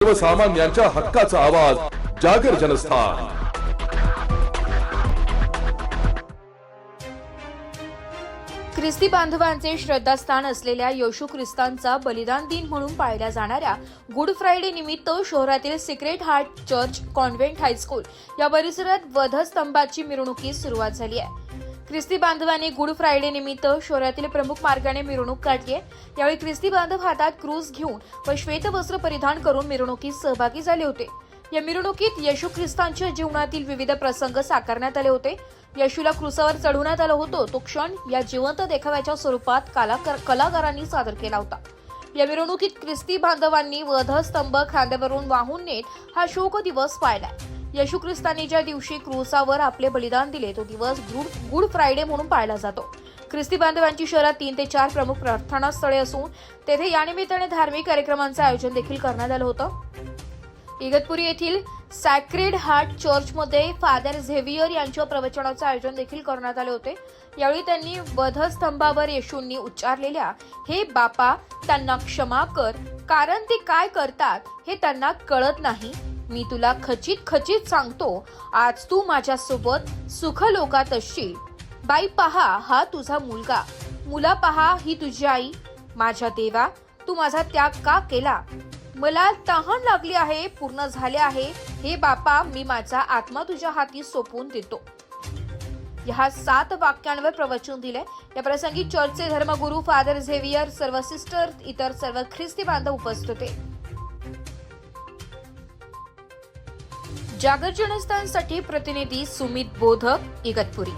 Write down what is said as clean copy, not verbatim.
सर्वसामान्यांच्या हक्काचा आवाज जागर जनस्थान। ख्रिस्ती बांधवांचे श्रद्धास्थान असलेल्या येशू ख्रिस्तांचा बलिदान दिन म्हणून पाळल्या जाणाऱ्या गुड फ्रायडे निमित्त शहरातील sacred heart church convent high school या परिसरात वधस्तंभाची मिरवणुकीस सुरुवात झाली आहे। ख्रिस्ती बांधवांनी गुड फ्रायडे निमित्त शहरातील प्रमुख मार्गाने मिरवणूक काढली आहे। यावेळी ख्रिस्ती बांधव हातात क्रूस घेऊन व श्वेत वस्त्र परिधान करून मिरवणुकीत सहभागी झाले होते। या मिरवणुकीत येशू ख्रिस्तांच्या जीवनातील विविध प्रसंग साकारण्यात आले होते। येशूला क्रूसावर चढवण्यात आलं होतं तो क्षण या जिवंत देखाव्याच्या स्वरूपात कलाकारांनी सादर केला होता। या मिरवणुकीत ख्रिस्ती बांधवांनी वधस्तंभ खांद्यावरून वाहून नेत हा शोक दिवस पाळला। येशू ख्रिस्तांनी ज्या दिवशी क्रूसावर आपले बलिदान दिले तो दिवस गुड फ्रायडे म्हणून पाळला जातो। ख्रिस्ती बांधवांची शहरात 3 ते 4 प्रमुख प्रार्थना स्थळे असून तेथे या निमित्ताने धार्मिक कार्यक्रमांचे आयोजन देखील करण्यात आलं होतं। इगतपुरी येथील सॅक्रेड हार्ट चर्चमध्ये फादर झेवियर यांच्या प्रवचनाचे आयोजन देखील करण्यात आले होते। यावेळी त्यांनी वधस्तंभावर येशूंनी उच्चारलेल्या हे बापा त्यांना क्षमा कर कारण ते काय करतात हे त्यांना कळत नाही, मी तुला खचित सांगतो आज तू माझ्यासोबत सुखलोकात असशील। बाई पहा हा तुझा मुलगा, मुला पहा ही तुझी आई, माझ्या देवा तू माझा त्याग का केला, मला तहान लागली आहे, पूर्ण झाले आहे, हे बापा मी माझा आत्मा तुझ्या हाती सोपवून देतो। ह्या 7 वाक्यांवर प्रवचन दिले। या प्रसंगी चर्चचे धर्मगुरू फादर झेवियर, सर्व सिस्टर, इतर सर्व ख्रिस्ती बांधव उपस्थित होते। जागर जनस्थानसाठी प्रतिनिधी सुमित बोधक, इगतपुरी।